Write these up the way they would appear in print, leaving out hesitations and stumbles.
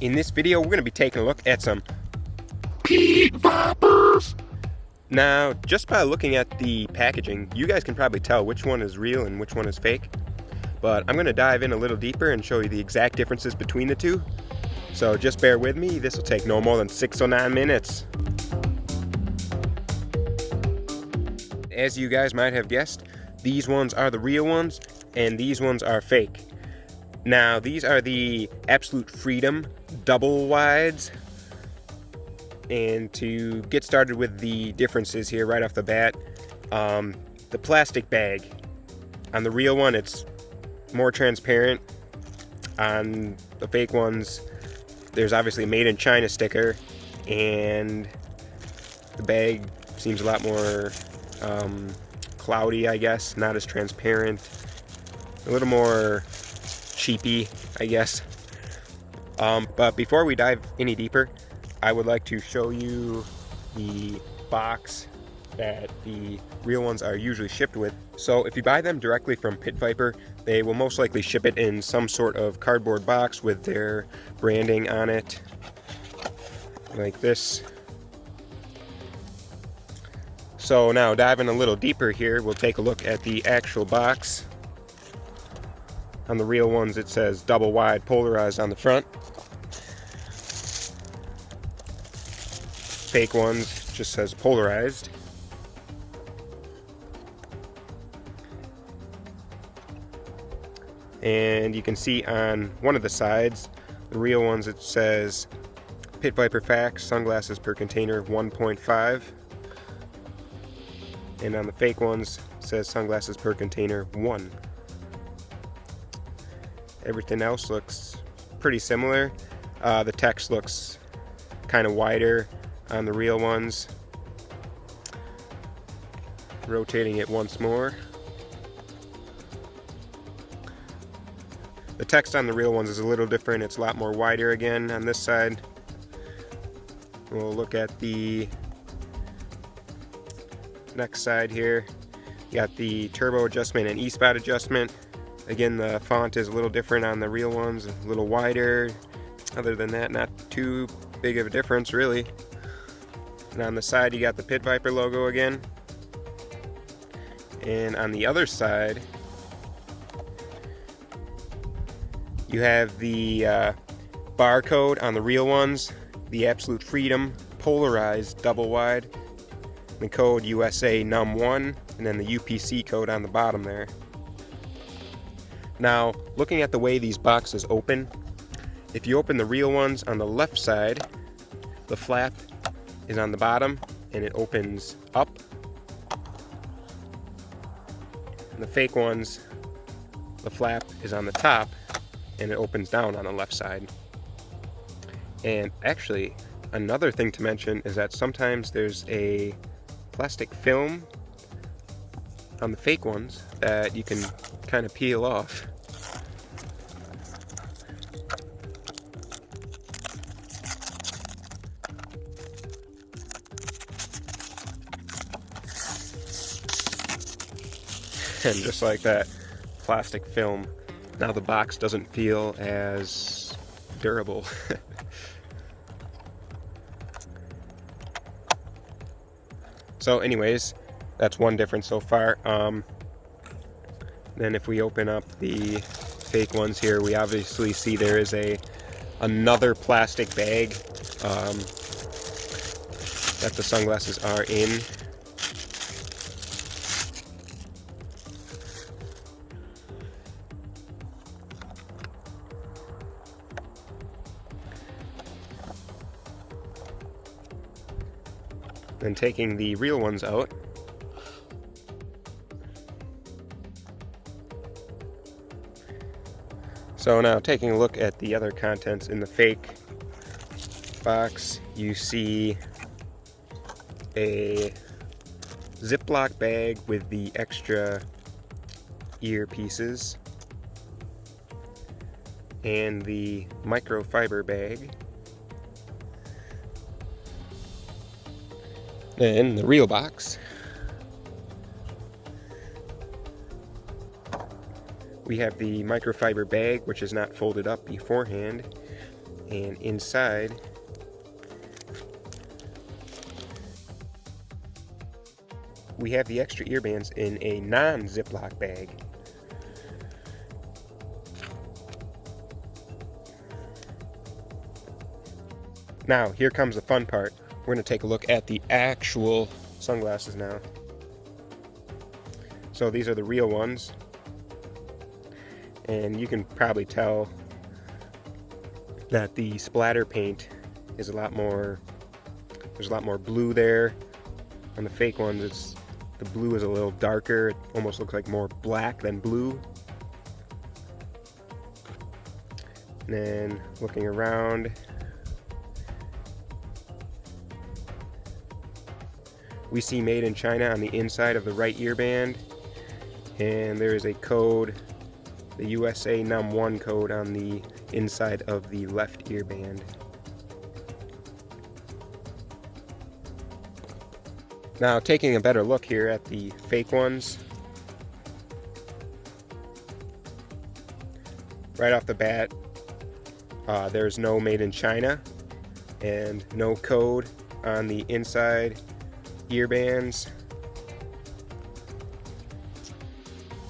In this video, we're going to be taking a look at some Pete Vipers. Now, just by looking at the packaging, you guys can probably tell which one is real and which one is fake. But I'm going to dive in a little deeper and show you the exact differences between the two. So just bear with me, this will take no more than 6 or 9 minutes. As you guys might have guessed, these ones are the real ones and these ones are fake. Now, these are the Absolute Freedom double wides. And to get started with the differences here right off the bat, the plastic bag. On the real one, it's more transparent. On the fake ones, there's obviously a Made in China sticker, and the bag seems a lot more cloudy, I guess, not as transparent, a little more cheapy, I guess. But before we dive any deeper, I would like to show you the box that the real ones are usually shipped with. So if you buy them directly from Pit Viper, they will most likely ship it in some sort of cardboard box with their branding on it, like this. So now diving a little deeper here, we'll take a look at the actual box. On the real ones, it says double wide polarized on the front. Fake ones just says polarized. And you can see on one of the sides, the real ones, it says Pit Viper Facts, sunglasses per container 1.5. And on the fake ones, it says sunglasses per container 1. Everything else looks pretty similar. The text looks kind of wider on the real ones. Rotating it once more. The text on the real ones is a little different. It's a lot more wider again on this side. We'll look at the next side here. You got the turbo adjustment and e-spot adjustment. Again, the font is a little different on the real ones, a little wider. Other than that, not too big of a difference really. And on the side, you got the Pit Viper logo again. And on the other side, you have the barcode on the real ones, the Absolute Freedom Polarized double wide, the code USA num1, and then the UPC code on the bottom there. Now, looking at the way these boxes open, if you open the real ones on the left side, the flap is on the bottom and it opens up. And the fake ones, the flap is on the top and it opens down on the left side. And actually, another thing to mention is that sometimes there's a plastic film on the fake ones that you can kind of peel off. And just like that, plastic film. Now the box doesn't feel as durable. So anyways, that's one difference so far. Then if we open up the fake ones here, we obviously see there is another plastic bag that the sunglasses are in. Then taking the real ones out, so now taking a look at the other contents in the fake box, you see a ziplock bag with the extra earpieces and the microfiber bag. Then the real box, we have the microfiber bag, which is not folded up beforehand, And inside we have the extra earbands in a non-ziplock bag. Now, here comes the fun part. We're going to take a look at the actual sunglasses now. So these are the real ones. And you can probably tell that the splatter paint is a lot more, there's a lot more blue there. On the fake ones, the blue is a little darker. It almost looks like more black than blue. And then looking around, we see made in China on the inside of the right earband, and there is a code, the USA Num1 code, on the inside of the left earband. Now, taking a better look here at the fake ones, right off the bat, there's no made in China and no code on the inside earbands.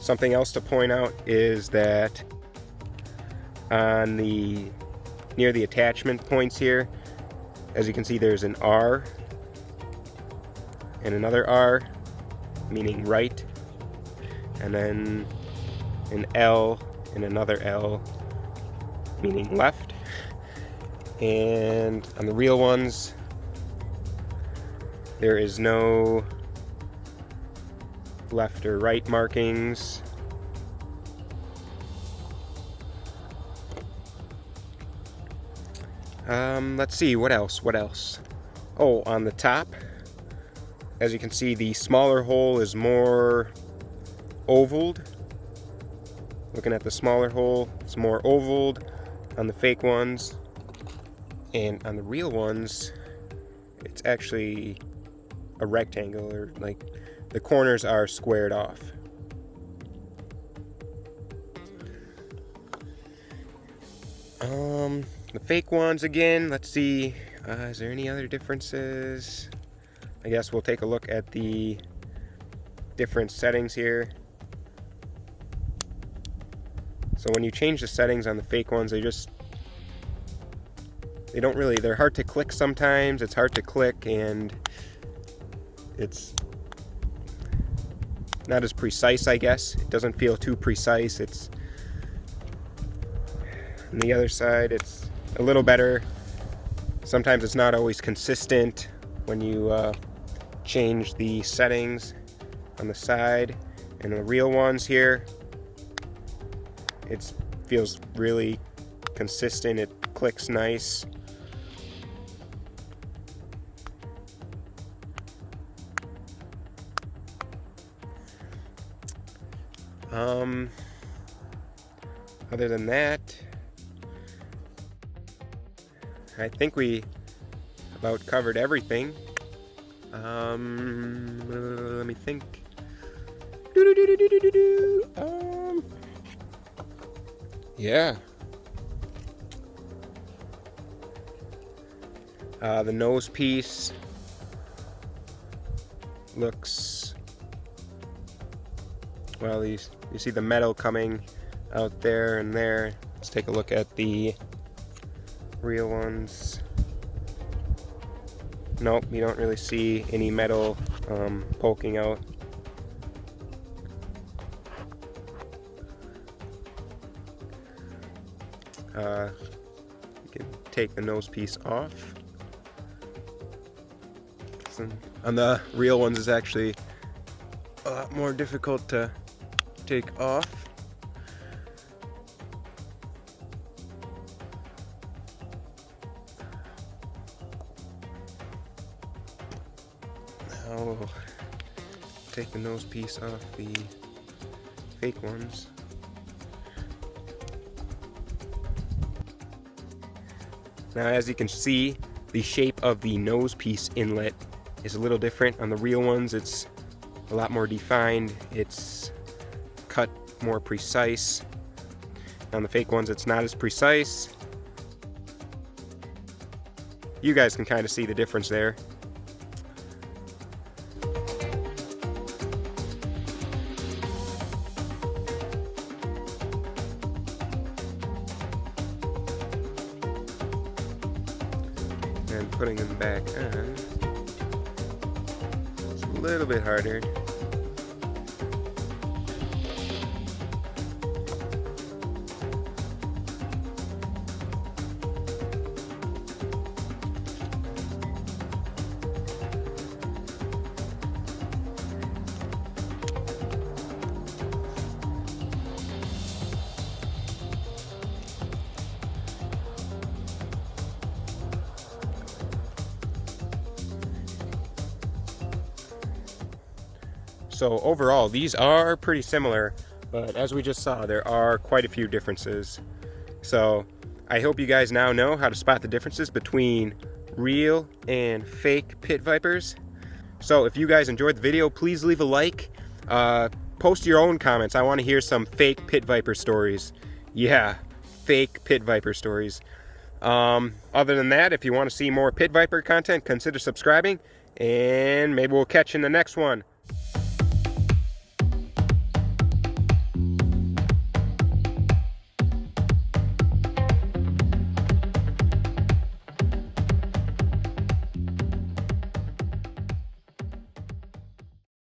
Something else to point out is that on the near the attachment points here, as you can see, there's an R and another R, meaning right, and then an L and another L, meaning left. And on the real ones, there is no left or right markings. Let's see, what else? Oh, on the top, as you can see, the smaller hole is more ovaled. Looking at the smaller hole, it's more ovaled on the fake ones. And on the real ones, it's actually a rectangle, or like the corners are squared off. The fake ones again, let's see, is there any other differences? I guess we'll take a look at the different settings here. So when you change the settings on the fake ones, they're hard to click sometimes. It's hard to click, and it's not as precise, I guess. It doesn't feel too precise. It's on the other side, it's a little better. Sometimes it's not always consistent when you change the settings on the side. And the real ones here, it feels really consistent. It clicks nice. Other than that, I think we about covered everything. Let me think. Yeah. The nose piece looks, well, you see the metal coming out there and there. Let's take a look at the real ones. Nope, you don't really see any metal poking out. You can take the nose piece off. On the real ones, it's actually a lot more difficult to take off. Now we'll take the nose piece off the fake ones. Now, as you can see, the shape of the nose piece inlet is a little different. On the real ones, it's a lot more defined. It's cut more precise. On the fake ones, it's not as precise. you guys can kind of see the difference there. And putting them back on, it's a little bit harder. So overall, these are pretty similar, but as we just saw, there are quite a few differences. So I hope you guys now know how to spot the differences between real and fake pit vipers. So if you guys enjoyed the video, please leave a like. Post your own comments. I want to hear some fake pit viper stories. Yeah, fake pit viper stories. Other than that, if you want to see more pit viper content, consider subscribing, and maybe we'll catch you in the next one.